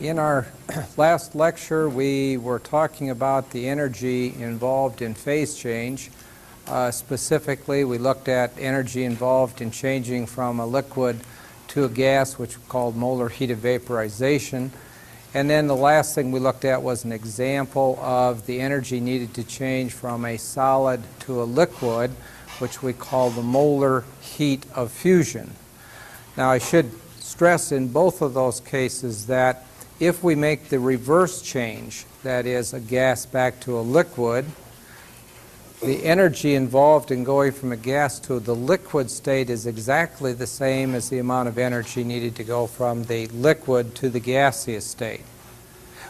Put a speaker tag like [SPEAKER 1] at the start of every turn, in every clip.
[SPEAKER 1] In our last lecture, we were talking about the energy involved in phase change. Specifically, we looked at energy involved in changing from a liquid to a gas, which we called molar heat of vaporization. And then the last thing we looked at was an example of the energy needed to change from a solid to a liquid, which we call the molar heat of fusion. Now, I should stress in both of those cases that if we make the reverse change, that is, a gas back to a liquid, the energy involved in going from a gas to the liquid state is exactly the same as the amount of energy needed to go from the liquid to the gaseous state.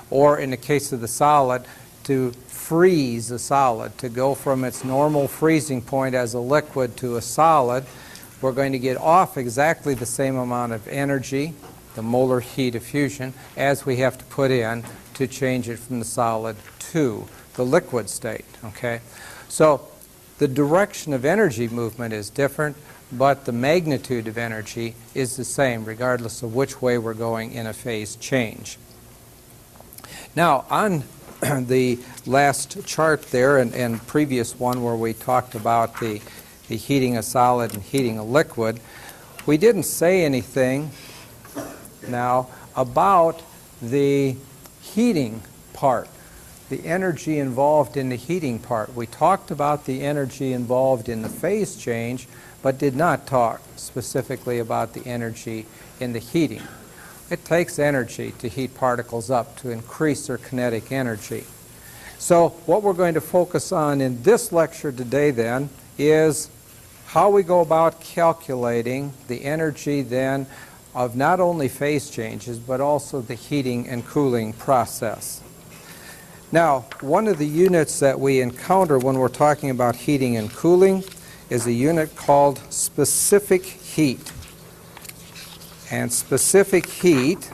[SPEAKER 1] Or in the case of the solid, to freeze a solid, to go from its normal freezing point as a liquid to a solid, we're going to get off exactly the same amount of energy, the molar heat of fusion, as we have to put in to change it from the solid to the liquid state. Okay? So the direction of energy movement is different, but the magnitude of energy is the same regardless of which way we're going in a phase change. Now, on the last chart there and previous one where we talked about the heating a solid and heating a liquid, we didn't say anything now about the heating part, the energy involved in the heating part. We talked about the energy involved in the phase change, but did not talk specifically about the energy in the heating. It takes energy to heat particles up, to increase their kinetic energy. So what we're going to focus on in this lecture today then is how we go about calculating the energy then of not only phase changes, but also the heating and cooling process. Now, one of the units that we encounter when we're talking about heating and cooling is a unit called specific heat. And specific heat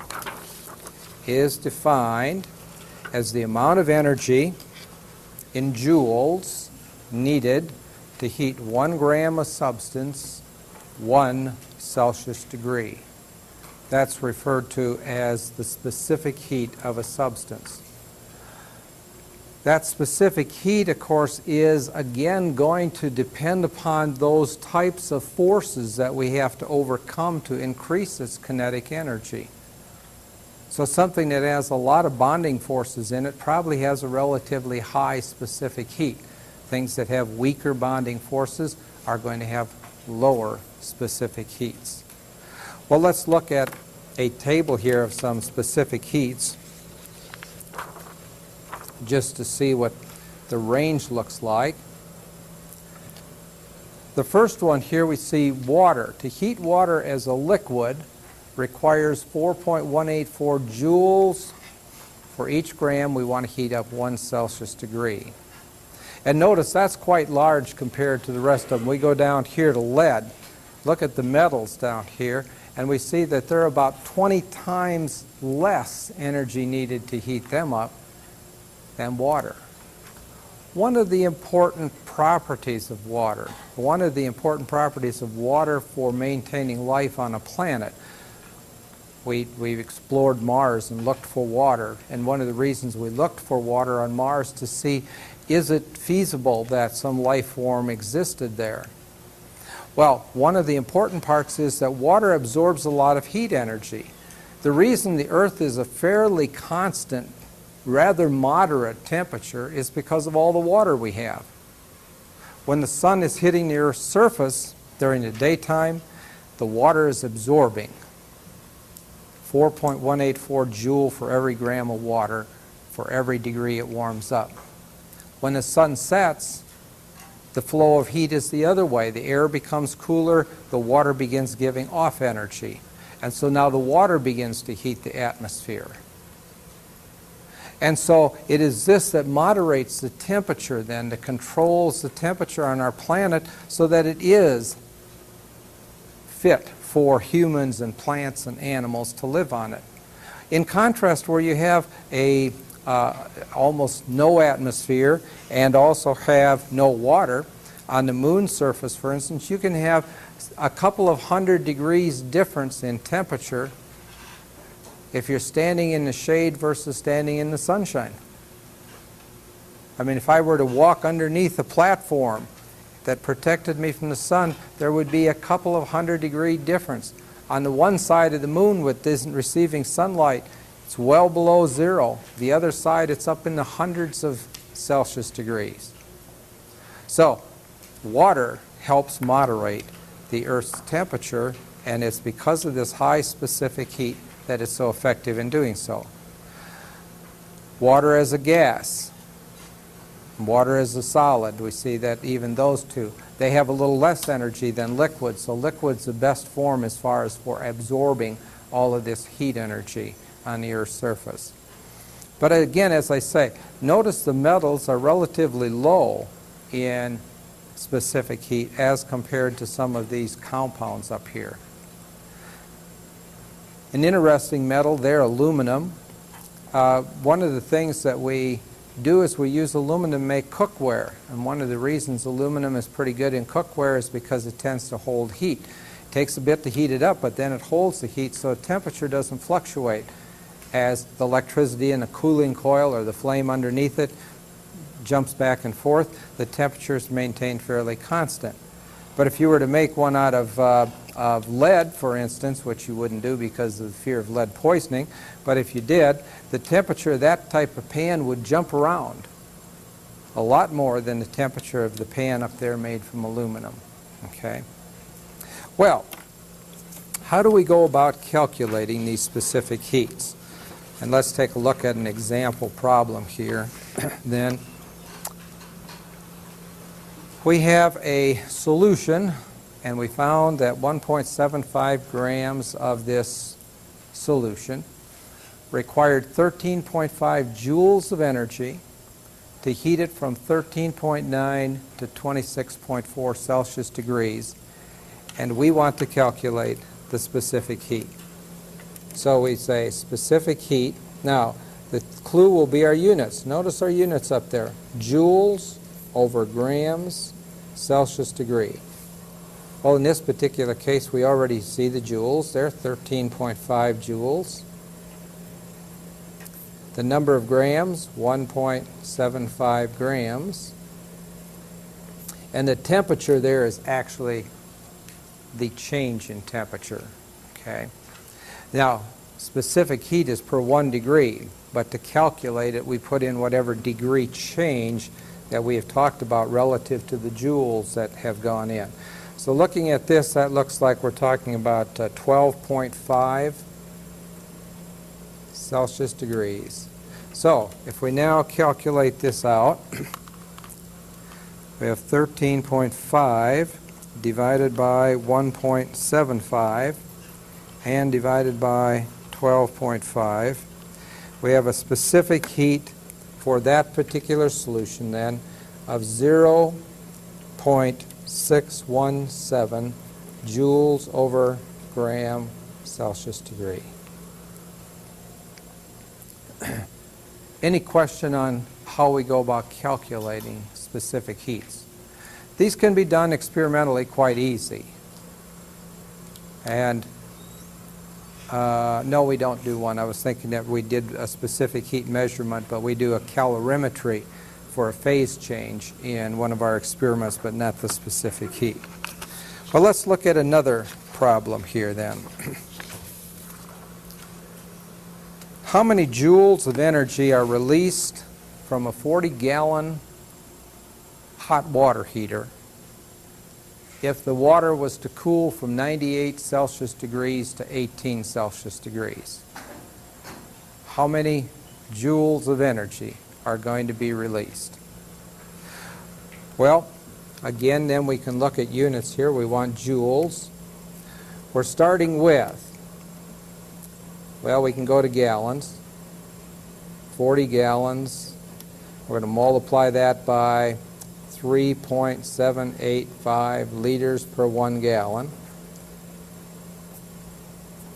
[SPEAKER 1] is defined as the amount of energy in joules needed to heat 1 gram of substance 1 Celsius degree. That's referred to as the specific heat of a substance. That specific heat, of course, is again going to depend upon those types of forces that we have to overcome to increase its kinetic energy. So something that has a lot of bonding forces in it probably has a relatively high specific heat. Things that have weaker bonding forces are going to have lower specific heats. Well, let's look at a table here of some specific heats just to see what the range looks like. The first one here we see water. To heat water as a liquid requires 4.184 joules for each gram we want to heat up 1 Celsius degree. And notice that's quite large compared to the rest of them. We go down here to lead. Look at the metals down here, and we see that there are about 20 times less energy needed to heat them up than water. One of the important properties of water for maintaining life on a planet, we've explored Mars and looked for water, and one of the reasons we looked for water on Mars to see, is it feasible that some life form existed there? Well, one of the important parts is that water absorbs a lot of heat energy. The reason the Earth is a fairly constant, rather moderate temperature is because of all the water we have. When the sun is hitting the Earth's surface during the daytime, the water is absorbing 4.184 joule for every gram of water for every degree it warms up. When the sun sets, the flow of heat is the other way. The air becomes cooler, the water begins giving off energy. And so now the water begins to heat the atmosphere. And so it is this that moderates the temperature then, that controls the temperature on our planet so that it is fit for humans and plants and animals to live on it. In contrast, where you have a almost no atmosphere and also have no water, on the moon's surface, for instance, you can have a couple of 100 degrees difference in temperature if you're standing in the shade versus standing in the sunshine. I mean, if I were to walk underneath a platform that protected me from the sun, there would be a couple of 100-degree difference. On the one side of the moon with this receiving sunlight, it's well below zero. The other side, it's up in the hundreds of Celsius degrees. So, water helps moderate the Earth's temperature, and it's because of this high specific heat that it's so effective in doing so. Water as a gas, water as a solid, we see that even those two, they have a little less energy than liquids, so liquid's the best form as far as for absorbing all of this heat energy on the Earth's surface. But again, as I say, notice the metals are relatively low in specific heat as compared to some of these compounds up here. An interesting metal there, aluminum. One of the things that we do is we use aluminum to make cookware, and one of the reasons aluminum is pretty good in cookware is because it tends to hold heat. It takes a bit to heat it up, but then it holds the heat so the temperature doesn't fluctuate as the electricity in the cooling coil or the flame underneath it jumps back and forth. The temperature is maintained fairly constant. But if you were to make one out of lead, for instance, which you wouldn't do because of the fear of lead poisoning, but if you did, the temperature of that type of pan would jump around a lot more than the temperature of the pan up there made from aluminum. Okay? Well, how do we go about calculating these specific heats? And let's take a look at an example problem here. Then we have a solution, and we found that 1.75 grams of this solution required 13.5 joules of energy to heat it from 13.9 to 26.4 Celsius degrees, and we want to calculate the specific heat. So we say specific heat. Now, the clue will be our units. Notice our units up there. Joules over grams, Celsius degree. Well, in this particular case, we already see the joules. They're 13.5 joules. The number of grams, 1.75 grams. And the temperature there is actually the change in temperature. Okay. Now, specific heat is per 1 degree, but to calculate it, we put in whatever degree change that we have talked about relative to the joules that have gone in. So looking at this, that looks like we're talking about 12.5 Celsius degrees. So if we now calculate this out, we have 13.5 divided by 1.75 and divided by 12.5. We have a specific heat for that particular solution then of 0.617 joules over gram Celsius degree. Any question on how we go about calculating specific heats? These can be done experimentally quite easy. And no, we don't do one. I was thinking that we did a specific heat measurement, but we do a calorimetry for a phase change in one of our experiments, but not the specific heat. Well, let's look at another problem here then. How many joules of energy are released from a 40-gallon hot water heater if the water was to cool from 98 Celsius degrees to 18 Celsius degrees? How many joules of energy are going to be released? Well, again, then we can look at units here. We want joules. We're starting with, well, we can go to gallons. 40 gallons. We're going to multiply that by 3.785 liters per 1 gallon.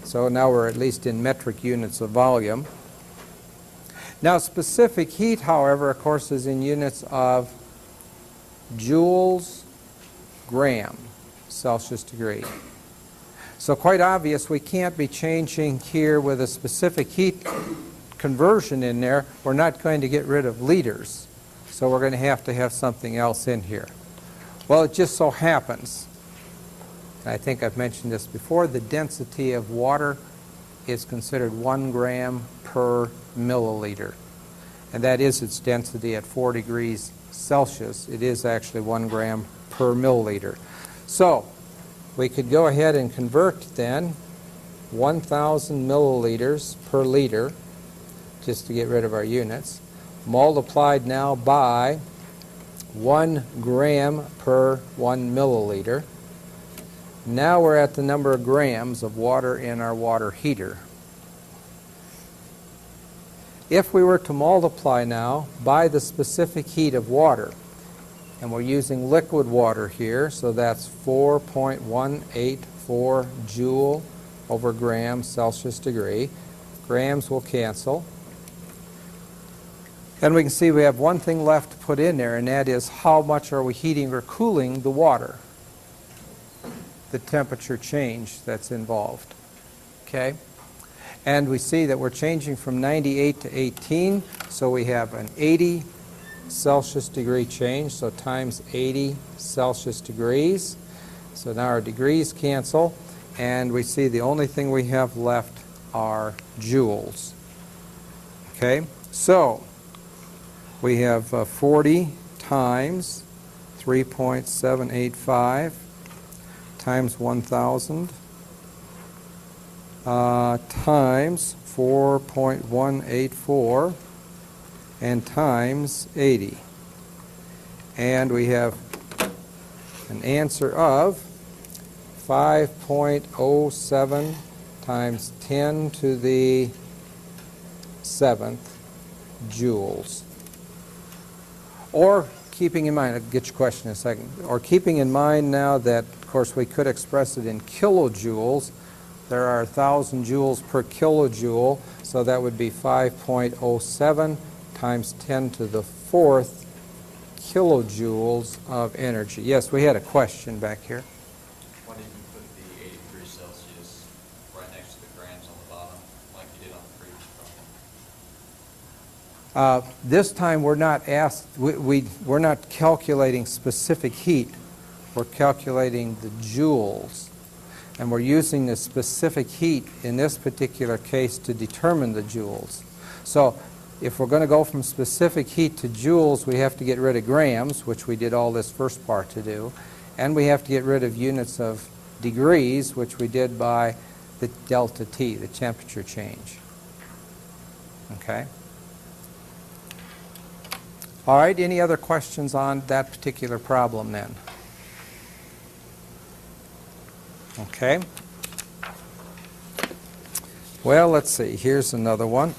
[SPEAKER 1] So now we're at least in metric units of volume. Now specific heat, however, of course, is in units of joules gram Celsius degree. So quite obvious, we can't be changing here with a specific heat conversion in there. We're not going to get rid of liters. So we're going to have something else in here. Well, it just so happens, and I think I've mentioned this before, the density of water is considered 1 gram per milliliter. And that is its density at 4 degrees Celsius. It is actually 1 gram per milliliter. So we could go ahead and convert then 1,000 milliliters per liter, just to get rid of our units, multiplied now by 1 gram per 1 milliliter. Now we're at the number of grams of water in our water heater. If we were to multiply now by the specific heat of water, and we're using liquid water here, so that's 4.184 joule over gram Celsius degree. Grams will cancel. And we can see we have one thing left to put in there, and that is how much are we heating or cooling the water? The temperature change that's involved. Okay? And we see that we're changing from 98 to 18, so we have an 80 Celsius degree change, so times 80 Celsius degrees. So now our degrees cancel, and we see the only thing we have left are joules. Okay? So we have 40 times 3.785 times 1,000 times 4.184 and times 80. And we have an answer of 5.07 times 10 to the 7th joules. Or keeping in mind, I'll get your question in a second, or keeping in mind now that, of course, we could express it in kilojoules. There are 1,000 joules per kilojoule, so that would be 5.07 times 10 to the 4th kilojoules of energy. Yes, we had a question back here.
[SPEAKER 2] Why did you put the 83 Celsius right next to the grams on the bottom, like you did on the previous problem?
[SPEAKER 1] This time we're not we're not calculating specific heat. We're calculating the joules. And we're using the specific heat in this particular case to determine the joules. So if we're going to go from specific heat to joules, we have to get rid of grams, which we did all this first part to do. And we have to get rid of units of degrees, which we did by the delta T, the temperature change. Okay? All right, any other questions on that particular problem then? Okay. Well, let's see. Here's another one.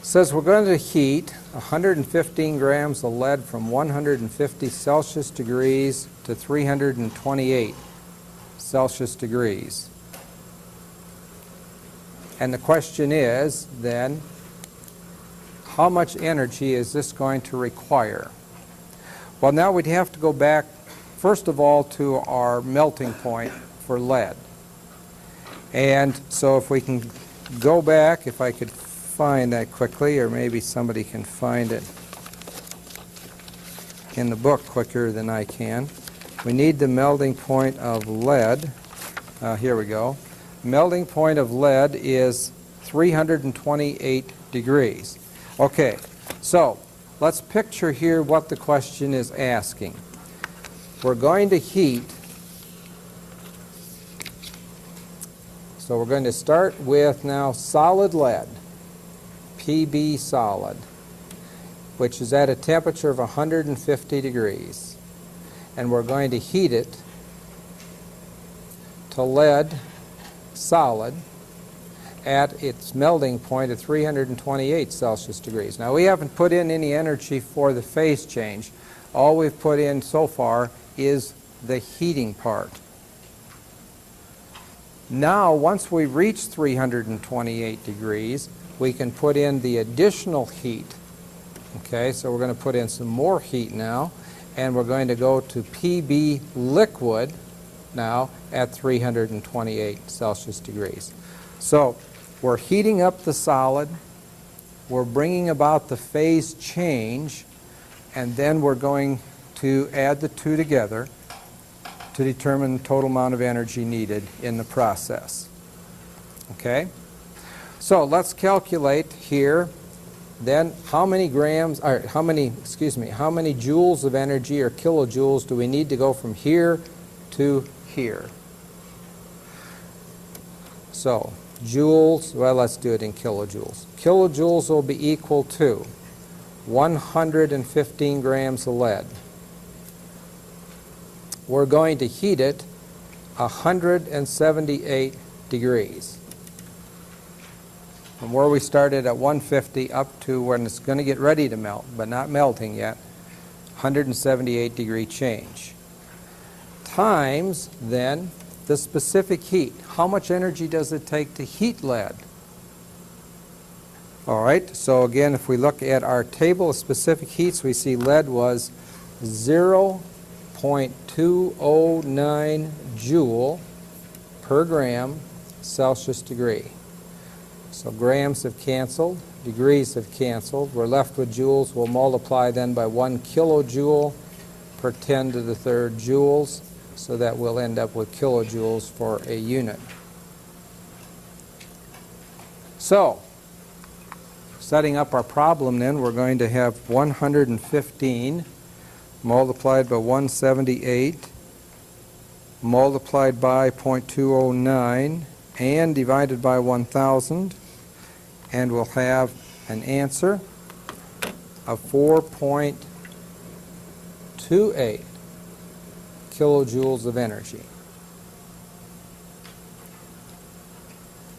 [SPEAKER 1] Says we're going to heat 115 grams of lead from 150 Celsius degrees to 328 Celsius degrees. And the question is, then, how much energy is this going to require? Well, now we'd have to go back, first of all, to our melting point for lead. And so if we can go back, if I could find that quickly, or maybe somebody can find it in the book quicker than I can. We need the melting point of lead. Here we go. Melting point of lead is 328 degrees. Okay, so let's picture here what the question is asking. We're going to heat, so we're going to start with now solid lead, PB solid, which is at a temperature of 150 degrees. And we're going to heat it to lead solid at its melting point at 328 Celsius degrees. Now, we haven't put in any energy for the phase change. All we've put in so far is the heating part. Now, once we reach 328 degrees, we can put in the additional heat. Okay, so we're going to put in some more heat now, and we're going to go to PB liquid now at 328 Celsius degrees. So we're heating up the solid, we're bringing about the phase change, and then we're going to add the two together to determine the total amount of energy needed in the process. Okay? So let's calculate here then how many joules of energy or kilojoules do we need to go from here to here? So joules, well, let's do it in kilojoules. Kilojoules will be equal to 115 grams of lead. We're going to heat it 178 degrees. From where we started at 150 up to when it's going to get ready to melt, but not melting yet, 178 degree change. Times, then, the specific heat. How much energy does it take to heat lead? All right, so again, if we look at our table of specific heats, we see lead was 0.209 joule per gram Celsius degree. So grams have canceled, degrees have canceled. We're left with joules. We'll multiply then by 1 kilojoule per 10 to the third joules, so that we'll end up with kilojoules for a unit. So, setting up our problem then, we're going to have 115 multiplied by 178 multiplied by 0.209 and divided by 1,000, and we'll have an answer of 4.28 kilojoules of energy.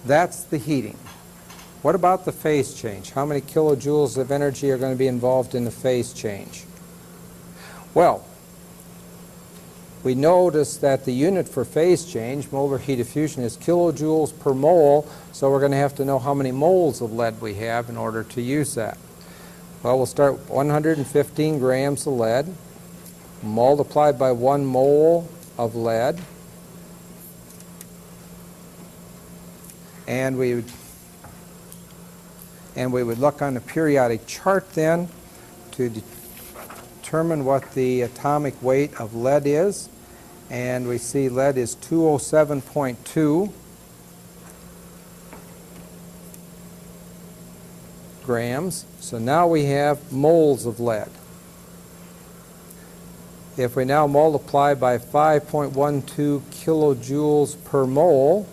[SPEAKER 1] That's the heating. What about the phase change? How many kilojoules of energy are going to be involved in the phase change? Well, we notice that the unit for phase change, molar heat of fusion, is kilojoules per mole, so we're going to have to know how many moles of lead we have in order to use that. Well, we'll start with 115 grams of lead multiplied by 1 mole of lead, and we would look on the periodic chart then to determine what the atomic weight of lead is, and we see lead is 207.2 grams. So now we have moles of lead. If we now multiply by 5.12 kilojoules per mole,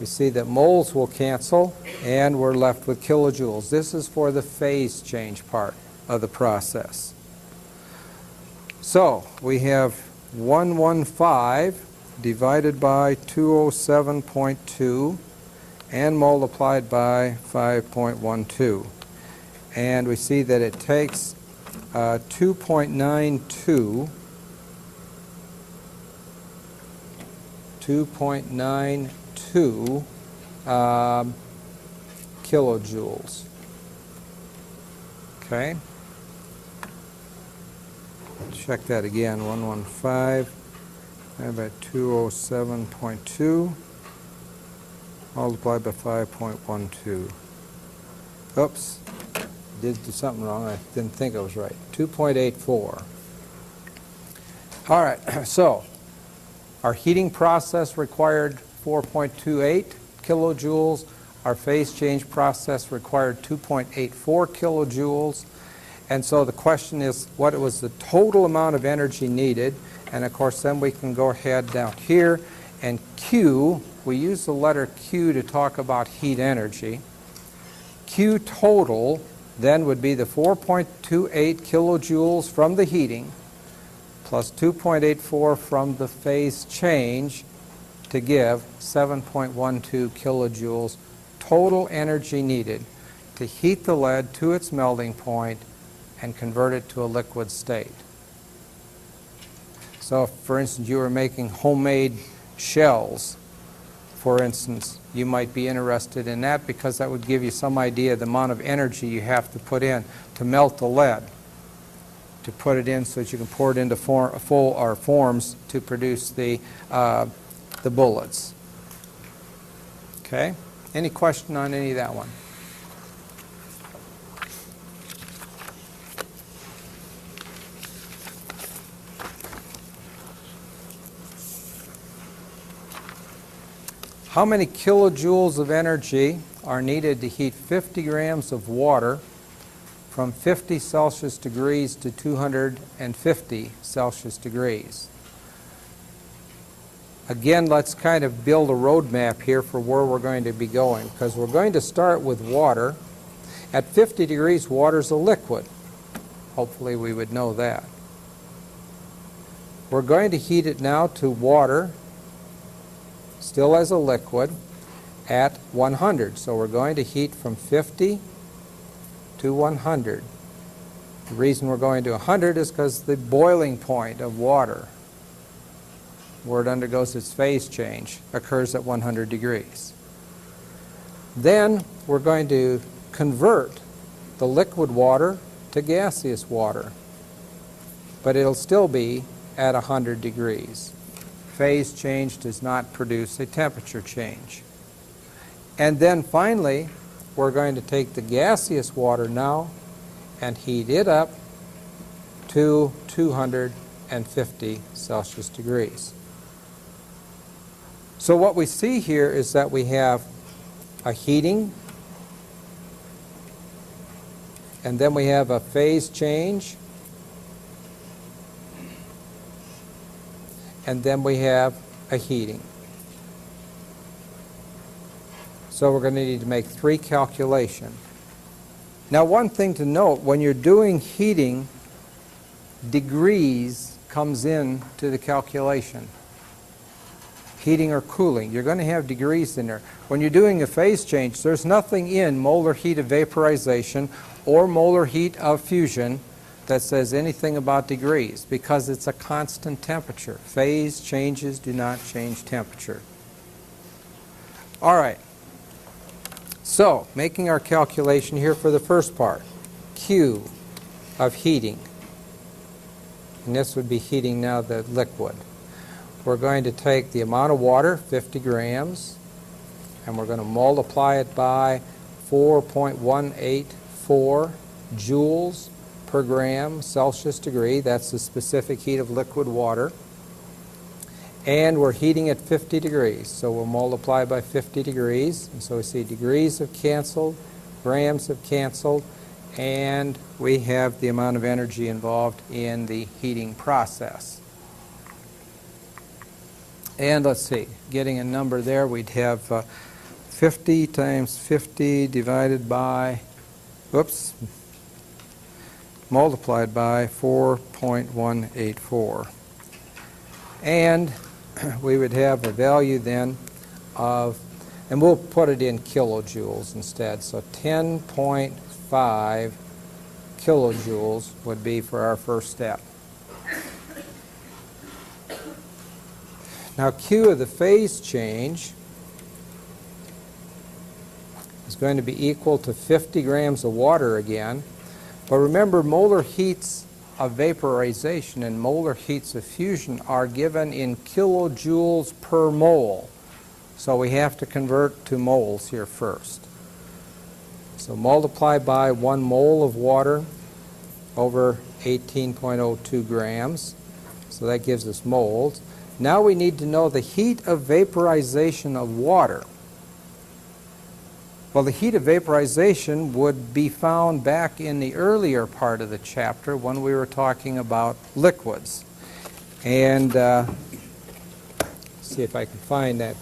[SPEAKER 1] we see that moles will cancel and we're left with kilojoules. This is for the phase change part of the process. So we have 115 divided by 207.2 and multiplied by 5.12. And we see that it takes 2.92 kilojoules. Okay. Check that again. 115 divided by 207.2 multiplied by 5.12. Oops. Did do something wrong. I didn't think I was right. 2.84. All right. So our heating process required 4.28 kilojoules. Our phase change process required 2.84 kilojoules. And so the question is, what was the total amount of energy needed? And of course, then we can go ahead down here and Q. We use the letter Q to talk about heat energy. Q total then would be the 4.28 kilojoules from the heating plus 2.84 from the phase change to give 7.12 kilojoules total energy needed to heat the lead to its melting point and convert it to a liquid state. So if, for instance, you were making homemade shells, for instance, you might be interested in that because that would give you some idea of the amount of energy you have to put in to melt the lead. to put it in so that you can pour it into forms to produce the bullets. Okay? Any question on any of that one? How many kilojoules of energy are needed to heat 50 grams of water from 50 Celsius degrees to 250 Celsius degrees? Again, let's kind of build a roadmap here for where we're going to be going, because we're going to start with water. At 50 degrees, water is a liquid. Hopefully we would know that. We're going to heat it now to water, still as a liquid, at 100. So we're going to heat from 50 to 100. The reason we're going to 100 is because the boiling point of water, where it undergoes its phase change, occurs at 100 degrees. Then we're going to convert the liquid water to gaseous water, but it'll still be at 100 degrees. Phase change does not produce a temperature change. And then finally, we're going to take the gaseous water now and heat it up to 250 Celsius degrees. So what we see here is that we have a heating, and then we have a phase change, and then we have a heating. So we're going to need to make 3 calculations. Now, one thing to note, when you're doing heating, degrees comes in to the calculation. Heating or cooling, you're going to have degrees in there. When you're doing a phase change, there's nothing in molar heat of vaporization or molar heat of fusion that says anything about degrees, because it's a constant temperature. Phase changes do not change temperature. All right. So, making our calculation here for the first part. Q of heating. And this would be heating now the liquid. We're going to take the amount of water, 50 grams, and we're going to multiply it by 4.184 joules per gram Celsius degree. That's the specific heat of liquid water. And we're heating at 50 degrees, so we'll multiply by 50 degrees. And so we see degrees have canceled, grams have canceled, and we have the amount of energy involved in the heating process. And let's see, getting a number there, we'd have 50 times 50 divided by, multiplied by 4.184. And we would have a value then of, and we'll put it in kilojoules instead, so 10.5 kilojoules would be for our first step. Now Q of the phase change is going to be equal to 50 grams of water again. But remember, molar heats of vaporization and molar heats of fusion are given in kilojoules per mole. So we have to convert to moles here first. So multiply by 1 mole of water over 18.02 grams. So that gives us moles. Now we need to know the heat of vaporization of water. Well, the heat of vaporization would be found back in the earlier part of the chapter when we were talking about liquids. And see if I can find that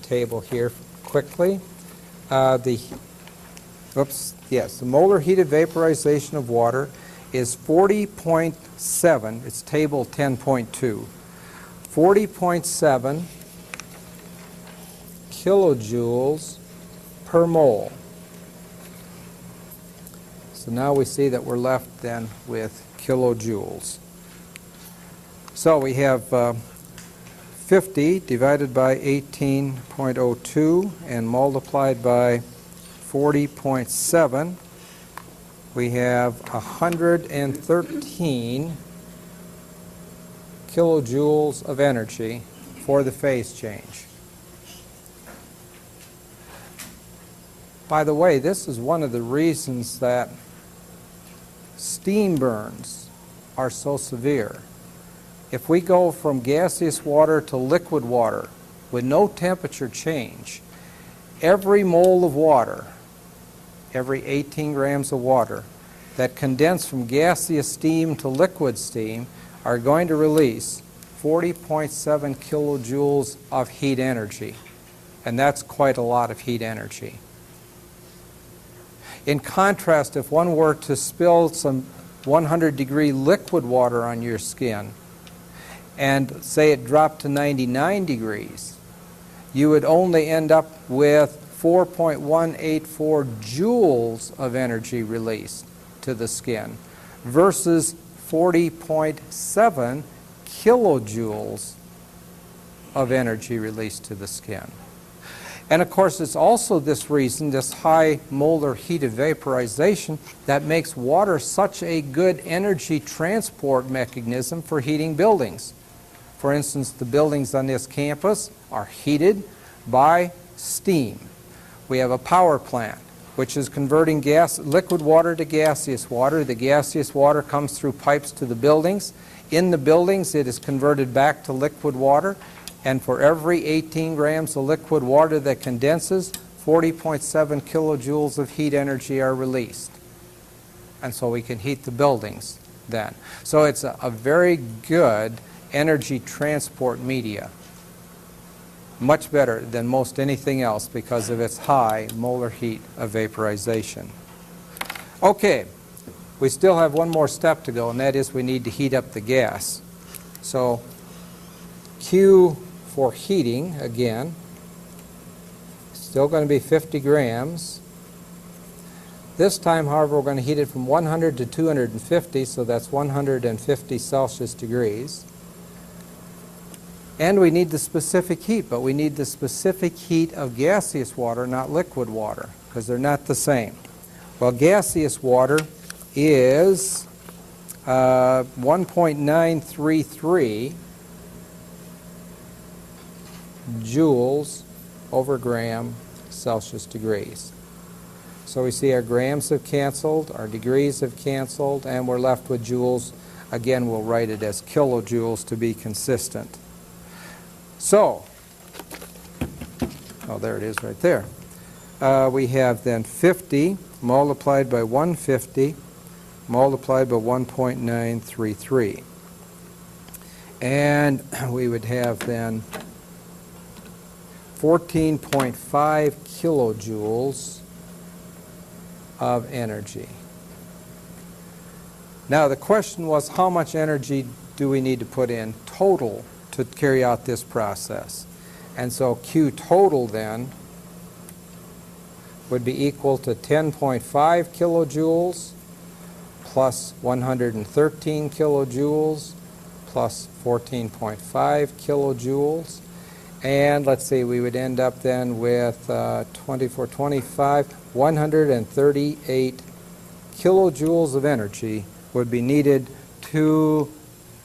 [SPEAKER 1] table here quickly. The molar heat of vaporization of water is 40.7. It's table 10.2. 40.7 kilojoules per mole. So now we see that we're left then with kilojoules. So we have 50 divided by 18.02 and multiplied by 40.7 we have 113 kilojoules of energy for the phase change. By the way, this is one of the reasons that steam burns are so severe. If we go from gaseous water to liquid water with no temperature change, every mole of water, every 18 grams of water that condense from gaseous steam to liquid steam are going to release 40.7 kilojoules of heat energy. And that's quite a lot of heat energy. In contrast, if one were to spill some 100-degree liquid water on your skin and say it dropped to 99 degrees, you would only end up with 4.184 joules of energy released to the skin versus 40.7 kilojoules of energy released to the skin. And of course, it's also this reason, this high molar heat of vaporization, that makes water such a good energy transport mechanism for heating buildings. For instance, the buildings on this campus are heated by steam. We have a power plant which is converting liquid water to gaseous water. The gaseous water comes through pipes to the buildings. In the buildings, it is converted back to liquid water. And for every 18 grams of liquid water that condenses, 40.7 kilojoules of heat energy are released. And so we can heat the buildings then. So it's a very good energy transport media. Much better than most anything else because of its high molar heat of vaporization. Okay, we still have one more step to go, and that is we need to heat up the gas. So Q for heating, again, still going to be 50 grams. This time, however, we're going to heat it from 100 to 250, so that's 150 Celsius degrees. And we need the specific heat, but we need the specific heat of gaseous water, not liquid water, because they're not the same. Well, gaseous water is 1.933 joules over gram Celsius degrees. So we see our grams have canceled, our degrees have canceled, and we're left with joules. Again, we'll write it as kilojoules to be consistent. So, oh, there it is right there. We have then 50 multiplied by 150 multiplied by 1.933. And we would have then 14.5 kilojoules of energy. Now the question was, how much energy do we need to put in total to carry out this process? And so Q total then would be equal to 10.5 kilojoules plus 113 kilojoules plus 14.5 kilojoules. And let's see, we would end up then with 24, 25, 138 kilojoules of energy would be needed to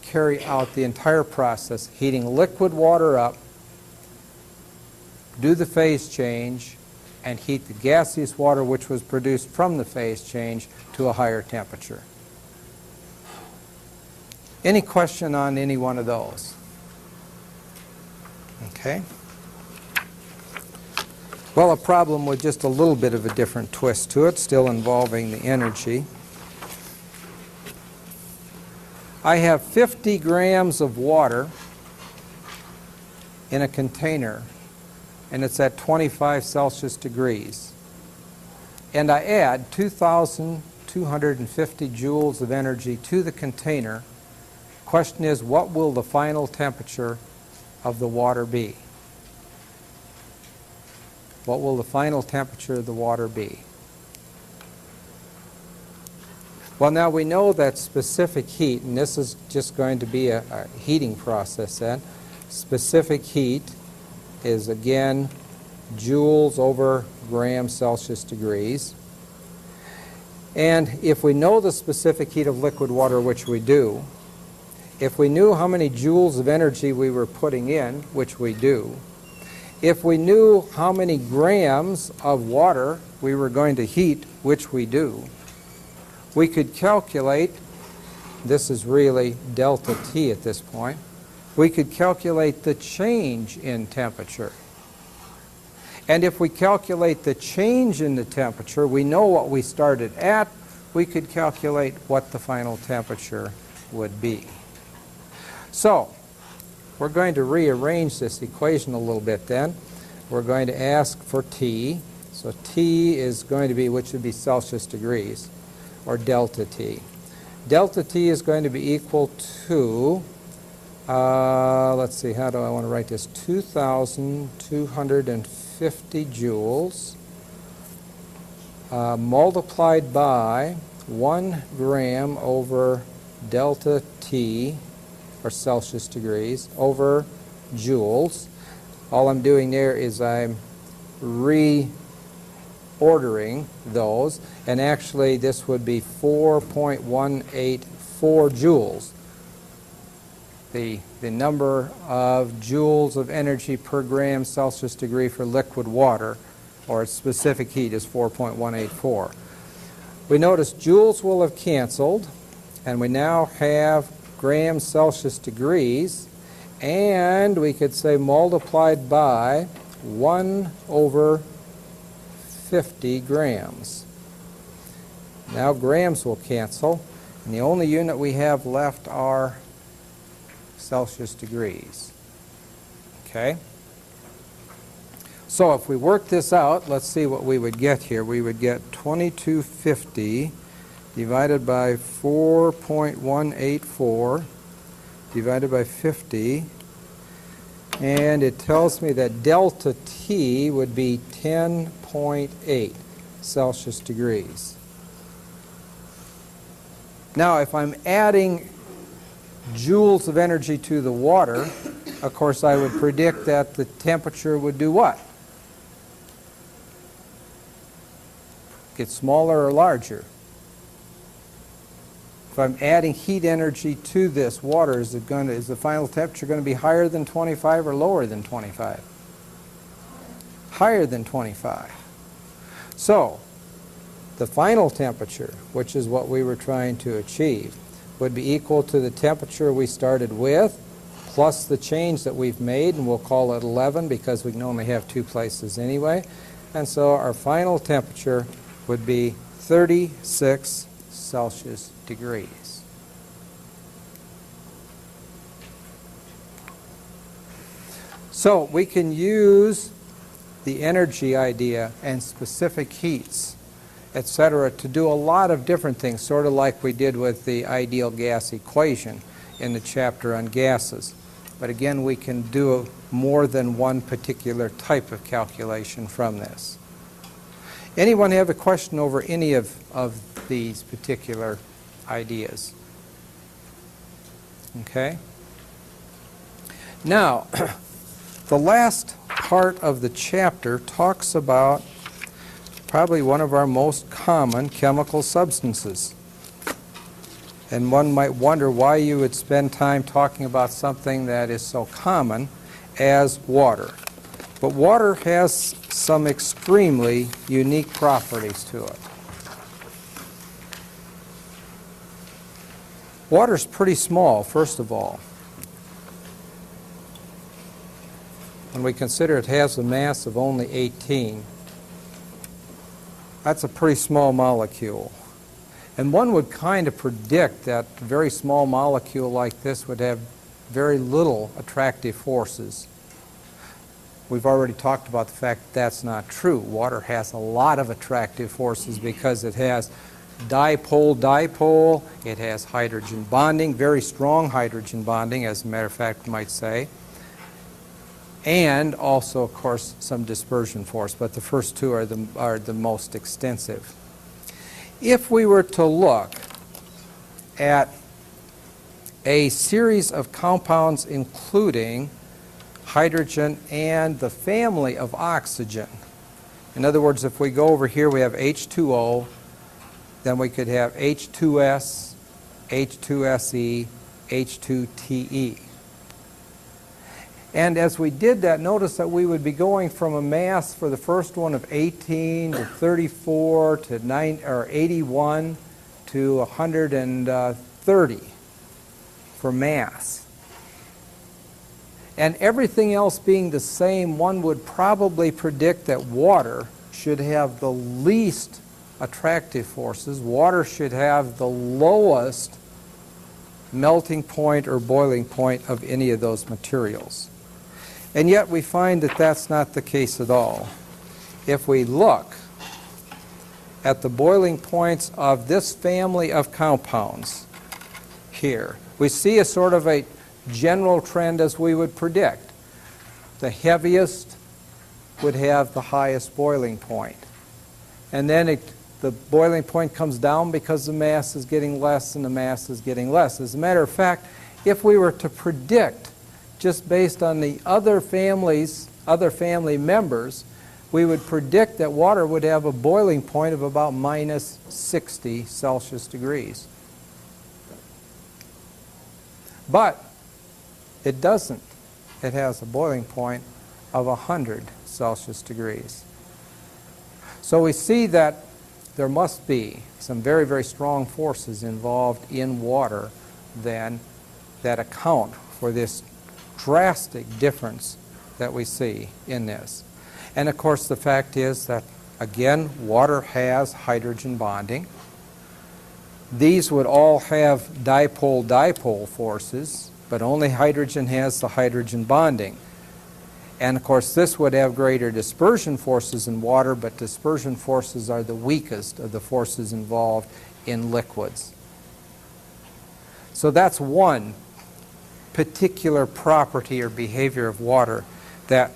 [SPEAKER 1] carry out the entire process, heating liquid water up, do the phase change, and heat the gaseous water which was produced from the phase change to a higher temperature. Any question on any one of those? Okay. Well, a problem with just a little bit of a different twist to it, still involving the energy. I have 50 grams of water in a container, and it's at 25 Celsius degrees. And I add 2,250 joules of energy to the container. Question is, what will the final temperature of the water be? What will the final temperature of the water be? Well, now we know that specific heat, and this is just going to be a heating process then. Specific heat is, again, joules over gram Celsius degrees. And if we know the specific heat of liquid water, which we do, if we knew how many joules of energy we were putting in, which we do, if we knew how many grams of water we were going to heat, which we do, we could calculate, this is really delta T at this point, we could calculate the change in temperature. And if we calculate the change in the temperature, we know what we started at, we could calculate what the final temperature would be. So, we're going to rearrange this equation a little bit then. We're going to ask for T. So T is going to be, which would be Celsius degrees, or delta T. Delta T is going to be equal to, let's see, how do I want to write this? 2,250 joules multiplied by 1 gram over delta T, or Celsius degrees, over joules. All I'm doing there is I'm reordering those, and actually this would be 4.184 joules. The number of joules of energy per gram Celsius degree for liquid water, or its specific heat, is 4.184. We notice joules will have canceled, and we now have grams Celsius degrees, and we could say multiplied by 1 over 50 grams. Now grams will cancel, and the only unit we have left are Celsius degrees. Okay? So if we work this out, let's see what we would get here. We would get 2250 divided by 4.184 divided by 50, and it tells me that delta T would be 10.8 Celsius degrees. Now, if I'm adding joules of energy to the water, of course I would predict that the temperature would do what? Get smaller or larger? If I'm adding heat energy to this water, is the final temperature going to be higher than 25 or lower than 25? Higher than 25. So, the final temperature, which is what we were trying to achieve, would be equal to the temperature we started with, plus the change that we've made, and we'll call it 11 because we can only have 2 places anyway. And so our final temperature would be 36 Celsius degrees. So we can use the energy idea and specific heats, etc., to do a lot of different things, sort of like we did with the ideal gas equation in the chapter on gases. But again, we can do more than one particular type of calculation from this. Anyone have a question over any of these particular ideas? Okay. Now, the last part of the chapter talks about probably one of our most common chemical substances. And one might wonder why you would spend time talking about something that is so common as water. But water has some extremely unique properties to it. Water's pretty small, first of all. When we consider it has a mass of only 18, that's a pretty small molecule. And one would kind of predict that a very small molecule like this would have very little attractive forces. We've already talked about the fact that that's not true. Water has a lot of attractive forces because it has dipole-dipole, it has hydrogen bonding, very strong hydrogen bonding, as a matter of fact, you might say, and also, of course, some dispersion force, but the first two are the most extensive. If we were to look at a series of compounds including hydrogen and the family of oxygen, in other words, if we go over here, we have H2O, then we could have H2S, H2SE, H2TE. And as we did that, notice that we would be going from a mass for the first one of 18 to 34 to 81 to 130 for mass. And everything else being the same, one would probably predict that water should have the least attractive forces. Water should have the lowest melting point or boiling point of any of those materials. And yet we find that that's not the case at all. If we look at the boiling points of this family of compounds here, we see a sort of a general trend as we would predict. The heaviest would have the highest boiling point. And then the boiling point comes down because the mass is getting less and the mass is getting less. As a matter of fact, if we were to predict just based on the other family members, we would predict that water would have a boiling point of about minus 60 Celsius degrees. But it doesn't. It has a boiling point of 100 Celsius degrees. So we see that there must be some very, very strong forces involved in water then that account for this drastic difference that we see in this. And of course the fact is that, again, water has hydrogen bonding. These would all have dipole-dipole forces, but only hydrogen has the hydrogen bonding. And of course this would have greater dispersion forces in water, but dispersion forces are the weakest of the forces involved in liquids. So that's one particular property or behavior of water that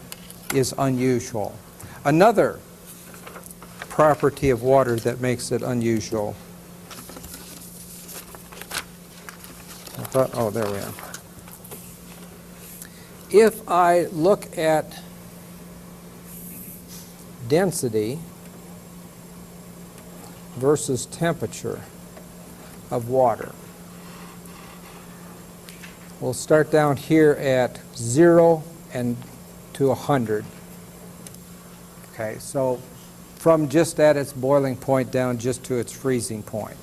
[SPEAKER 1] is unusual. Another property of water that makes it unusual. Oh, there we are. If I look at density versus temperature of water, we'll start down here at 0 and to 100. Okay, so from just at its boiling point down just to its freezing point.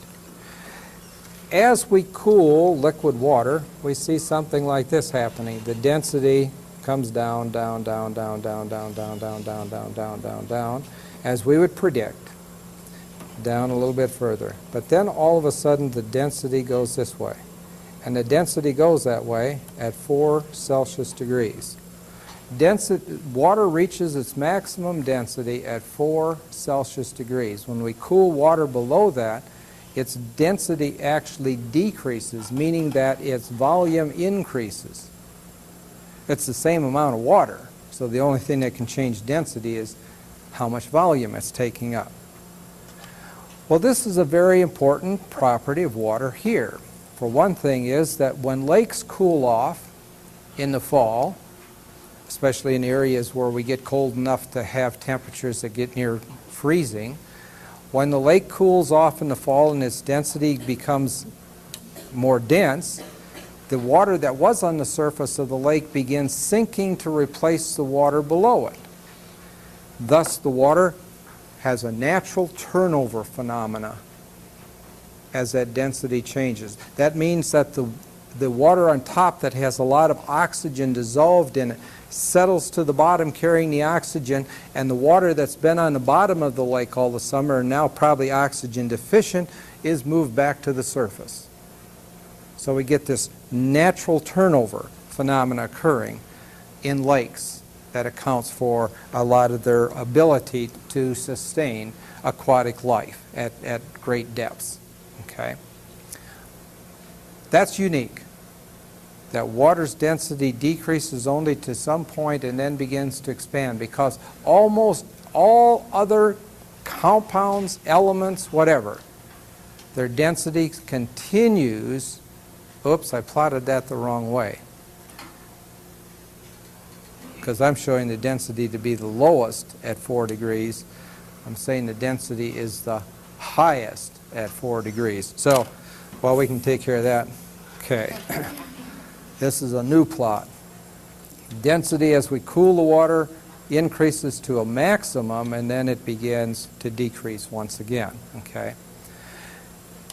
[SPEAKER 1] As we cool liquid water, we see something like this happening. The density comes down, down, down, down, down, down, down, down, down, down, down, down, down, as we would predict, down a little bit further. But then all of a sudden the density goes this way. And the density goes that way at 4 Celsius degrees. Water reaches its maximum density at 4 Celsius degrees. When we cool water below that, its density actually decreases, meaning that its volume increases. It's the same amount of water, so the only thing that can change density is how much volume it's taking up. Well, this is a very important property of water here. For one thing is that when lakes cool off in the fall, especially in areas where we get cold enough to have temperatures that get near freezing, when the lake cools off in the fall and its density becomes more dense, the water that was on the surface of the lake begins sinking to replace the water below it. Thus, the water has a natural turnover phenomena as that density changes. That means that the water on top that has a lot of oxygen dissolved in it settles to the bottom carrying the oxygen, and the water that's been on the bottom of the lake all the summer and now probably oxygen deficient is moved back to the surface. So we get this natural turnover phenomena occurring in lakes that accounts for a lot of their ability to sustain aquatic life at great depths. Okay? That's unique. That water's density decreases only to some point and then begins to expand, because almost all other compounds, elements, whatever, their density continues. Oops, I plotted that the wrong way, because I'm showing the density to be the lowest at 4 degrees. I'm saying the density is the highest at 4 degrees. So, well, we can take care of that. Okay. This is a new plot. Density as we cool the water increases to a maximum, and then it begins to decrease once again. Okay.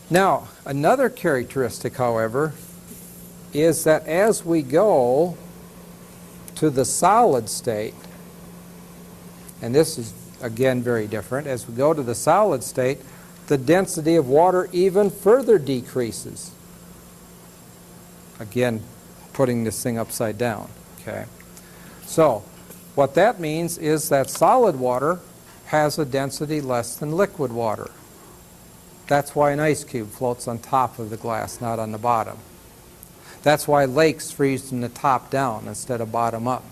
[SPEAKER 1] Now, another characteristic, however, is that as we go to the solid state, and this is again very different, as we go to the solid state, the density of water even further decreases. Again, putting this thing upside down. Okay. So, what that means is that solid water has a density less than liquid water. That's why an ice cube floats on top of the glass, not on the bottom. That's why lakes freeze from the top down instead of bottom up.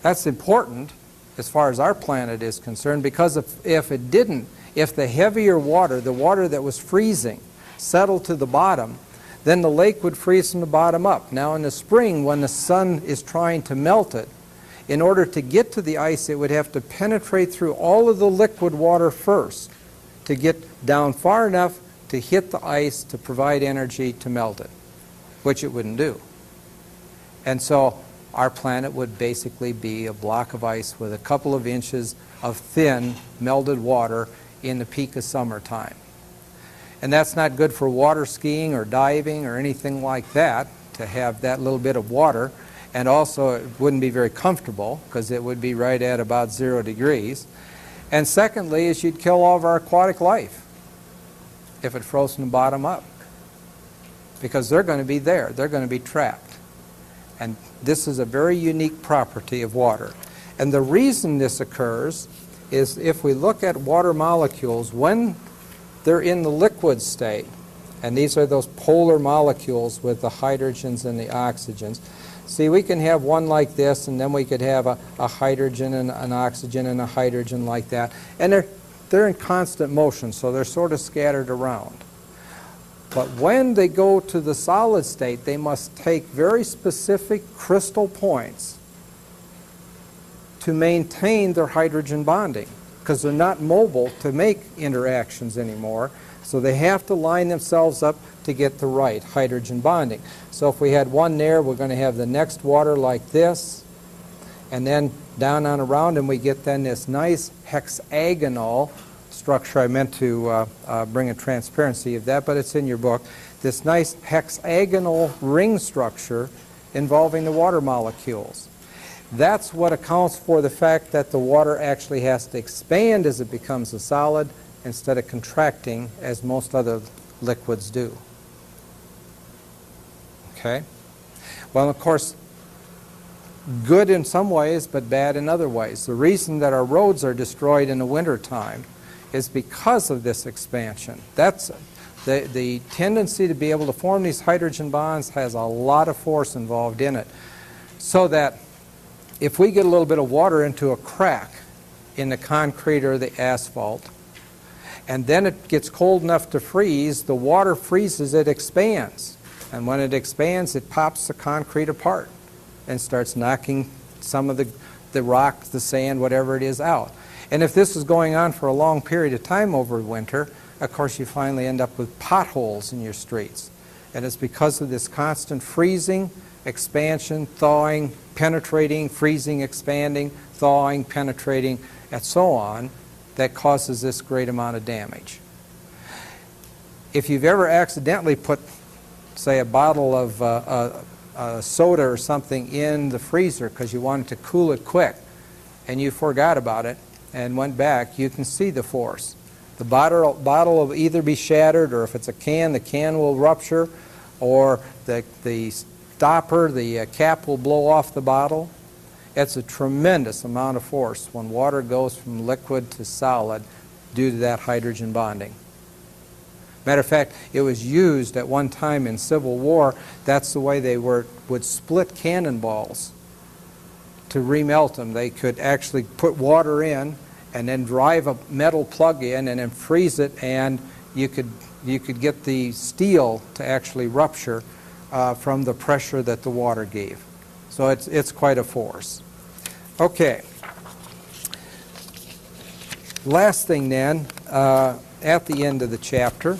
[SPEAKER 1] That's important as far as our planet is concerned, because if it didn't, if the heavier water, the water that was freezing, settled to the bottom, then the lake would freeze from the bottom up. Now in the spring, when the sun is trying to melt it, in order to get to the ice, it would have to penetrate through all of the liquid water first to get down far enough to hit the ice to provide energy to melt it, which it wouldn't do. And so our planet would basically be a block of ice with a couple of inches of thin melted water in the peak of summertime. And that's not good for water skiing or diving or anything like that, to have that little bit of water. And also it wouldn't be very comfortable, because it would be right at about 0 degrees. And secondly is you'd kill all of our aquatic life if it froze from the bottom up, because they're going to be there. They're going to be trapped. And this is a very unique property of water. And the reason this occurs is if we look at water molecules, when they're in the liquid state, and these are those polar molecules with the hydrogens and the oxygens. See, we can have one like this, and then we could have a hydrogen and an oxygen and a hydrogen like that. And they're in constant motion, so they're sort of scattered around. But when they go to the solid state, they must take very specific crystal points to maintain their hydrogen bonding, because they're not mobile to make interactions anymore. So they have to line themselves up to get the right hydrogen bonding. So if we had one there, we're going to have the next water like this, and then down on around, and we get then this nice hexagonal structure. I meant to bring a transparency of that, but it's in your book. This nice hexagonal ring structure involving the water molecules. That's what accounts for the fact that the water actually has to expand as it becomes a solid instead of contracting as most other liquids do. Okay? Well, of course, good in some ways, but bad in other ways. The reason that our roads are destroyed in the wintertime is because of this expansion. That's the tendency to be able to form these hydrogen bonds has a lot of force involved in it. So that if we get a little bit of water into a crack in the concrete or the asphalt, and then it gets cold enough to freeze, the water freezes, it expands. And when it expands, it pops the concrete apart and starts knocking some of the rock, the sand, whatever it is, out. And if this is going on for a long period of time over winter, of course you finally end up with potholes in your streets. And it's because of this constant freezing, expansion, thawing, penetrating, freezing, expanding, thawing, penetrating, and so on, that causes this great amount of damage. If you've ever accidentally put, say, a bottle of soda or something in the freezer because you wanted to cool it quick, and you forgot about it and went back, you can see the force. The bottle will either be shattered, or if it's a can, the can will rupture, or the stopper, the cap will blow off the bottle. It's a tremendous amount of force when water goes from liquid to solid due to that hydrogen bonding. Matter of fact, it was used at one time in Civil War. That's the way they would split cannonballs to remelt them. They could actually put water in and then drive a metal plug in and then freeze it, and you could get the steel to actually rupture from the pressure that the water gave. So it's quite a force. Okay. Last thing then, at the end of the chapter.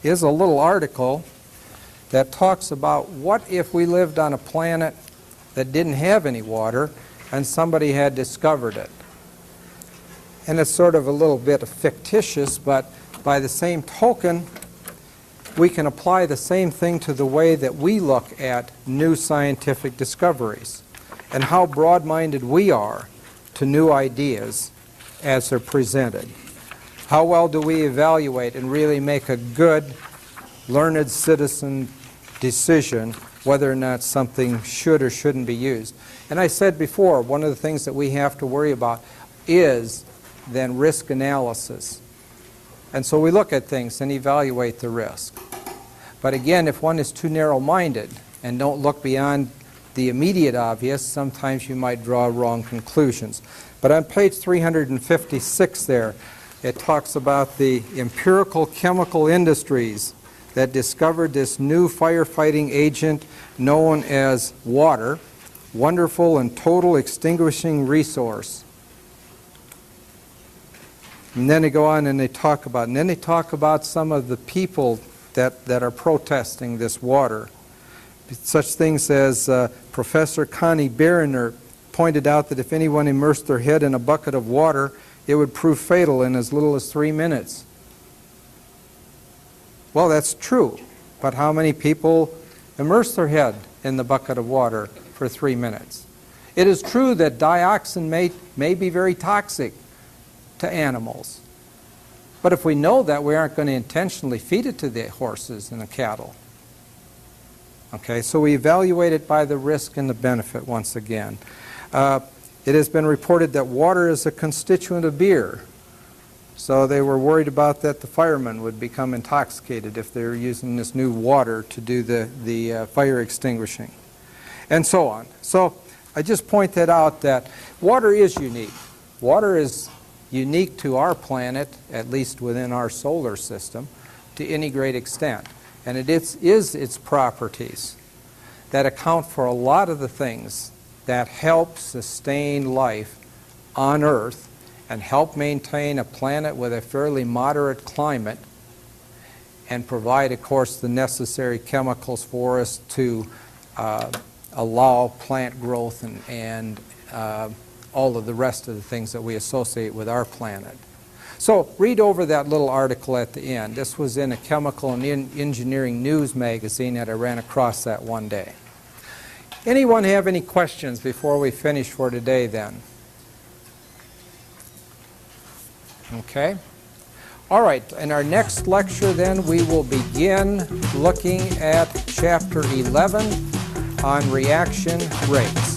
[SPEAKER 1] Is a little article that talks about what if we lived on a planet that didn't have any water and somebody had discovered it. And it's sort of a little bit fictitious, but by the same token, we can apply the same thing to the way that we look at new scientific discoveries and how broad-minded we are to new ideas as they're presented. How well do we evaluate and really make a good, learned citizen decision whether or not something should or shouldn't be used? And I said before, one of the things that we have to worry about is then risk analysis. And so we look at things and evaluate the risk. But again, if one is too narrow-minded and don't look beyond the immediate obvious, sometimes you might draw wrong conclusions. But on page 356 there, it talks about the empirical chemical industries that discovered this new firefighting agent known as water, wonderful and total extinguishing resource. And then they go on and they talk about some of the people that are protesting this water. Such things as Professor Connie Beriner pointed out that if anyone immersed their head in a bucket of water, it would prove fatal in as little as 3 minutes. Well, that's true, but how many people immerse their head in the bucket of water for 3 minutes? It is true that dioxin may be very toxic to animals, but if we know that, we aren't going to intentionally feed it to the horses and the cattle. Okay, so we evaluate it by the risk and the benefit once again. It has been reported that water is a constituent of beer. So they were worried about that the firemen would become intoxicated if they were using this new water to do the fire extinguishing, and so on. So I just pointed out that water is unique. Water is unique to our planet, at least within our solar system, to any great extent. And it is its properties that account for a lot of the things that help sustain life on Earth and help maintain a planet with a fairly moderate climate and provide, of course, the necessary chemicals for us to allow plant growth and all of the rest of the things that we associate with our planet. So read over that little article at the end. This was in a Chemical and Engineering News magazine that I ran across that one day. Anyone have any questions before we finish for today then? Okay. All right, in our next lecture then we will begin looking at chapter 11 on reaction rates.